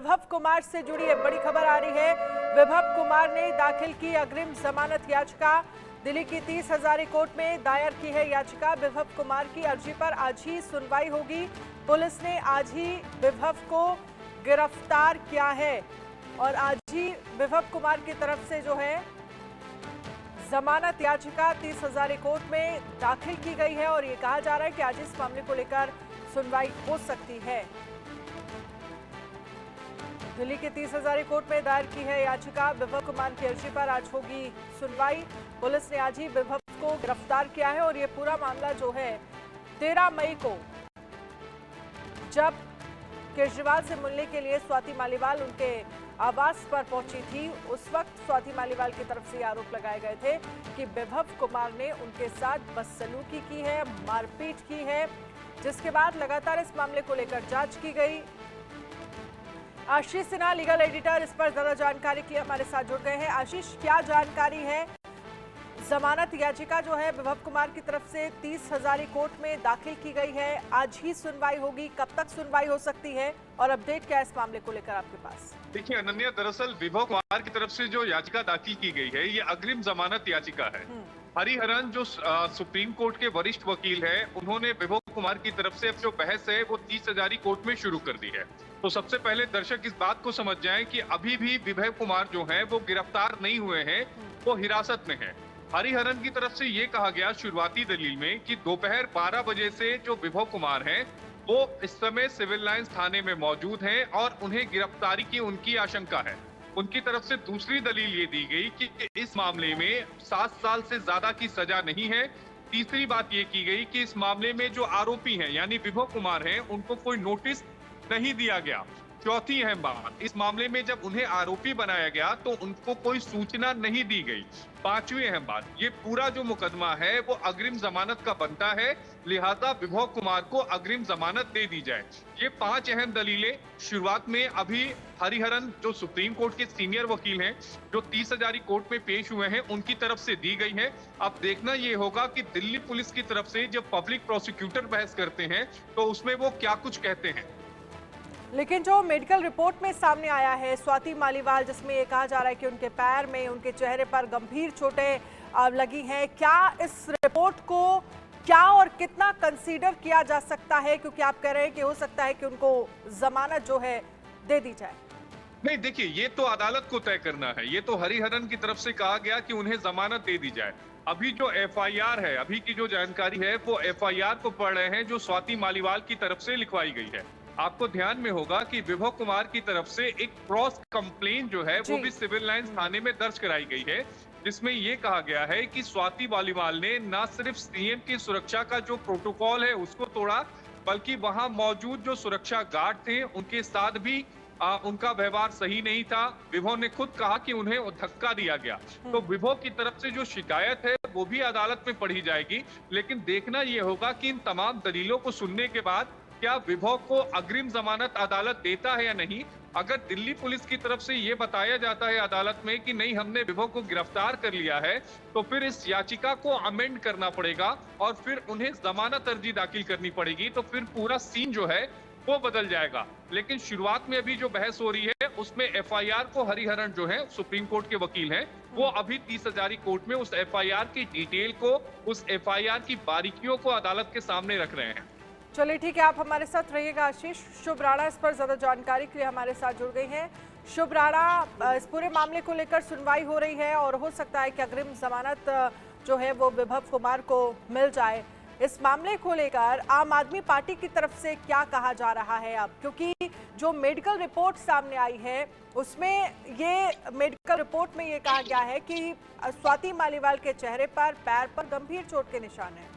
विभव कुमार से जुड़ी एक बड़ी खबर आ रही है। विभव कुमार ने दाखिल की अग्रिम जमानत याचिका। दिल्ली की 30 हजारी कोर्ट में दायर की है याचिका। विभव कुमार की अर्जी पर आज ही सुनवाई होगी। पुलिस ने आज ही विभव को गिरफ्तार किया है और आज ही विभव कुमार की तरफ से जो है जमानत याचिका 30 हजारी कोर्ट में दाखिल की गई है और ये कहा जा रहा है कि आज इस मामले को लेकर सुनवाई हो सकती है। दिल्ली के 30 हजारी कोर्ट में दायर की है याचिका। विभव कुमार की अर्जी पर आज होगी सुनवाई। पुलिस ने आज ही विभव को गिरफ्तार किया है और ये पूरा मामला जो है 13 मई को जब केजरीवाल से मिलने के लिए स्वाति मालीवाल उनके आवास पर पहुंची थी, उस वक्त स्वाति मालीवाल की तरफ से आरोप लगाए गए थे कि विभव कुमार ने उनके साथ बदसलूकी की है, मारपीट की है, जिसके बाद लगातार इस मामले को लेकर जांच की गई। आशीष सिन्हा लीगल एडिटर इस पर ज्यादा जानकारी के लिए हमारे साथ जुड़ गए हैं। आशीष, क्या जानकारी है? जमानत याचिका जो है विभव कुमार की तरफ से 30 हजारी कोर्ट में दाखिल की गई है। आज ही सुनवाई होगी, कब तक सुनवाई हो सकती है और अपडेट क्या है इस मामले को लेकर आपके पास? देखिए अनन्या, दरअसल विभव कुमार की तरफ से जो याचिका दाखिल की गई है ये अग्रिम जमानत याचिका है। हरिहरन जो सुप्रीम कोर्ट के वरिष्ठ वकील है, उन्होंने विभव कुमार की तरफ से अब जो बहस है वो 30 हजारी कोर्ट में शुरू कर दी है। तो सबसे पहले दर्शक इस बात को समझ जाएं कि अभी भी विभव कुमार जो है वो गिरफ्तार नहीं हुए हैं, वो हिरासत में है। हरिहरन की तरफ से ये कहा गया शुरुआती दलील में कि दोपहर 12 बजे से जो विभव कुमार हैं वो इस समय सिविल लाइंस थाने में मौजूद हैं और उन्हें गिरफ्तारी की उनकी आशंका है। उनकी तरफ से दूसरी दलील ये दी गई कि इस मामले में 7 साल से ज्यादा की सजा नहीं है। तीसरी बात ये की गई कि इस मामले में जो आरोपी हैं यानी विभव कुमार हैं, उनको कोई नोटिस नहीं दिया गया। चौथी अहम बात, इस मामले में जब उन्हें आरोपी बनाया गया तो उनको कोई सूचना नहीं दी गई। पांचवी अहम बात, ये पूरा जो मुकदमा है वो अग्रिम जमानत का बनता है, लिहाजा विभव कुमार को अग्रिम जमानत दे दी जाए। ये 5 अहम दलीलें शुरुआत में अभी हरिहरन जो सुप्रीम कोर्ट के सीनियर वकील हैं, जो 30 हजारी कोर्ट में पेश हुए हैं, उनकी तरफ से दी गई है। अब देखना ये होगा कि दिल्ली पुलिस की तरफ से जब पब्लिक प्रोसिक्यूटर बहस करते हैं तो उसमें वो क्या कुछ कहते हैं। लेकिन जो मेडिकल रिपोर्ट में सामने आया है स्वाति मालीवाल, जिसमें ये कहा जा रहा है कि उनके पैर में, उनके चेहरे पर गंभीर चोटें लगी हैं, क्या इस रिपोर्ट को क्या और कितना कंसीडर किया जा सकता है? क्योंकि आप कह रहे हैं कि हो सकता है कि उनको जमानत जो है दे दी जाए। नहीं, देखिए ये तो अदालत को तय करना है। ये तो हरिहरन की तरफ से कहा गया कि उन्हें जमानत दे दी जाए। अभी जो एफआईआर है, अभी की जो जानकारी है वो एफआईआर को पढ़ रहे हैं जो स्वाति मालीवाल की तरफ से लिखवाई गई है। आपको ध्यान में होगा कि विभव कुमार की तरफ से एक क्रॉस कंप्लेन जो है वो भी सिविल लाइंस थाने में दर्ज कराई गई है, जिसमें ये कहा गया है कि स्वाति मालीवाल ने न सिर्फ सीएम की सुरक्षा का जो प्रोटोकॉल है उसको तोड़ा, बल्कि वहां मौजूद जो सुरक्षा गार्ड थे उनके साथ भी उनका व्यवहार सही नहीं था। विभव ने खुद कहा कि उन्हें धक्का दिया गया। तो विभव की तरफ से जो शिकायत है वो भी अदालत में पढ़ी जाएगी, लेकिन देखना ये होगा कि इन तमाम दलीलों को सुनने के बाद क्या विभव को अग्रिम जमानत अदालत देता है या नहीं। अगर दिल्ली पुलिस की तरफ से ये बताया जाता है अदालत में कि नहीं, हमने विभव को गिरफ्तार कर लिया है, तो फिर इस याचिका को अमेंड करना पड़ेगा और फिर उन्हें जमानत अर्जी दाखिल करनी पड़ेगी। तो फिर पूरा सीन जो है वो बदल जाएगा। लेकिन शुरुआत में अभी जो बहस हो रही है उसमें एफआईआर को हरिहरन जो है सुप्रीम कोर्ट के वकील हैं, वो अभी 30 हजारी कोर्ट में उस एफआईआर की डिटेल को, उस एफआईआर की बारीकियों को अदालत के सामने रख रहे हैं। चलिए ठीक है, आप हमारे साथ रहिएगा। आशीष, शुभ राणा इस पर ज्यादा जानकारी के लिए हमारे साथ जुड़ गई हैं। शुभ राणा, इस पूरे मामले को लेकर सुनवाई हो रही है और हो सकता है कि अग्रिम जमानत जो है वो विभव कुमार को मिल जाए। इस मामले को लेकर आम आदमी पार्टी की तरफ से क्या कहा जा रहा है अब? क्योंकि जो मेडिकल रिपोर्ट सामने आई है उसमें ये मेडिकल रिपोर्ट में ये कहा गया है कि स्वाति मालीवाल के चेहरे पर, पैर पर गंभीर चोट के निशान हैं।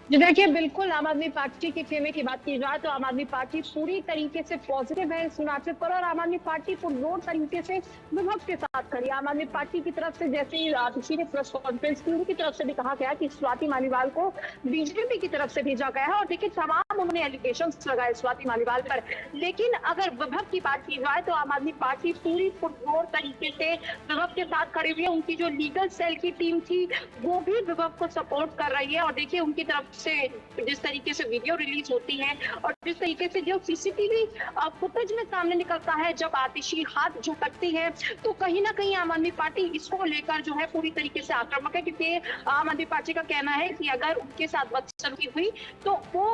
जी देखिए, बिल्कुल आम आदमी पार्टी के खेमे की बात की जाए तो आम आदमी पार्टी पूरी तरीके से पॉजिटिव है इस मुनासिब पर और आम आदमी पार्टी पुरजोर तरीके से विभव के साथ खड़ी। आम आदमी पार्टी की तरफ से जैसे ही किसी ने प्रेस कॉन्फ्रेंस की, उनकी तरफ से भी कहा गया कि स्वाति मालीवाल को बीजेपी की तरफ से भेजा गया है और देखिए तमाम उन्होंने एलिगेशंस लगाए स्वाति मालीवाल पर। लेकिन अगर विभव की बात की जाए तो आम आदमी पार्टी पूरी पुरजोर तरीके से विभव के साथ खड़ी हुई है। उनकी जो लीगल सेल की टीम थी वो भी विभव को सपोर्ट कर रही है। और देखिए उनकी तरफ से जिस तरीके से वीडियो रिलीज होती है और जिस तरीके से जो सीसीटीवी फुटेज में सामने निकलता है जब आतिशी हाथ झटकती है, तो कहीं ना कहीं आम आदमी पार्टी इसको लेकर जो है पूरी तरीके से आक्रामक है। क्योंकि आम आदमी पार्टी का कहना है कि अगर उनके साथ बदसलूकी हुई तो वो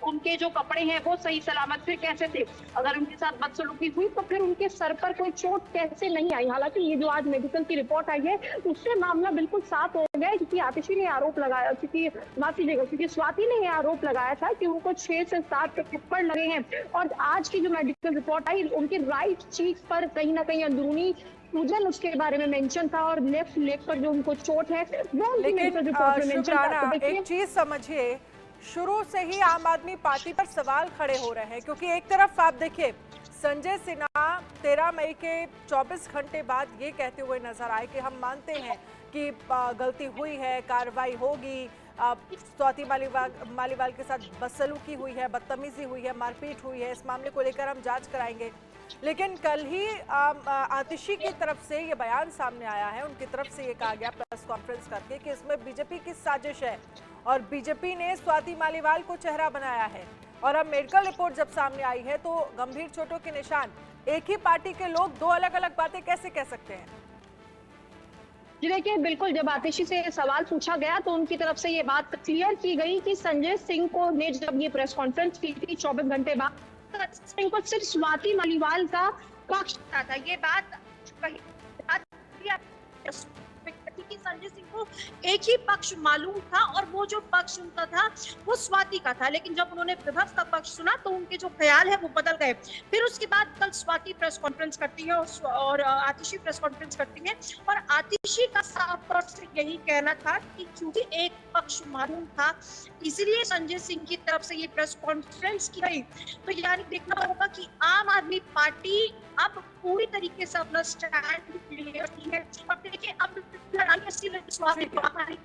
उनके जो कपड़े हैं वो सही सलामत फिर कैसे थे, अगर उनके साथ बदसलूकी हुई तो फिर उनके सर पर कोई चोट कैसे नहीं आई। हालांकि ये जो आज मेडिकल की रिपोर्ट आई है उससे मामला बिल्कुल साफ हो गया है। क्योंकि आतिशी ने आरोप लगाया, क्योंकि स्वाति ने यह आरोप लगाया था कि उनको 6 से 7 थप्पड़ लगे हैं। और आज की जो मेडिकल रिपोर्ट आई उनकी राइट चीक पर कहीं ना कहीं अंदरूनी सूजन उसके बारे में मेंशन था और लेफ्ट लेग पर जो उनको चोट है वो उनकी मेडिकल रिपोर्ट में मेंशन था। तो एक चीज समझिए, शुरू से ही आम आदमी पार्टी पर सवाल खड़े हो रहे हैं। क्योंकि एक तरफ आप देखिए संजय सिन्हा 13 मई के 24 घंटे बाद ये कहते हुए नजर आए कि हम मानते हैं कि गलती हुई है, कार्रवाई होगी, स्वाति मालीवाल के साथ बदसलूकी हुई है, बदतमीजी हुई है, मारपीट हुई है, इस मामले को लेकर हम जांच कराएंगे। लेकिन कल ही आतिशी की तरफ से ये बयान सामने आया है, उनकी तरफ से ये कहा गया प्रेस कॉन्फ्रेंस करके कि इसमें बीजेपी की साजिश है और बीजेपी ने स्वाति मालीवाल को चेहरा बनाया है। और अब मेडिकल रिपोर्ट जब सामने आई है तो गंभीर चोटों के निशान, एक ही पार्टी के लोग दो अलग अलग बातें कैसे कह सकते हैं? जी देखिए, बिल्कुल जब आतिशी से सवाल पूछा गया तो उनकी तरफ से ये बात क्लियर की गई कि संजय सिंह को ने जब ये प्रेस कॉन्फ्रेंस की थी 24 घंटे बाद, संजय को सिर्फ स्वाति मालीवाल का पक्ष था। ये बात कि संजय सिंह को एक ही पक्ष मालूम था और वो जो पक्ष उनका था वो स्वाति का था। लेकिन जब उन्होंने विभव का पक्ष सुना तो उनके जो ख्याल है वो बदल गए। फिर उसके बाद कल स्वाति प्रेस कॉन्फ्रेंस करती है और आतिशी प्रेस कॉन्फ्रेंस करती है और आतिशी का साफ तौर से यही कहना था कि क्योंकि एक पक्ष मालूम था इसलिए संजय सिंह की तरफ से ये प्रेस कॉन्फ्रेंस की गई। तो यानी देखना होगा कि आम आदमी पार्टी अब पूरी तरीके से अपना स्टैंड क्लियर की है। अब देखिए अब लड़ाई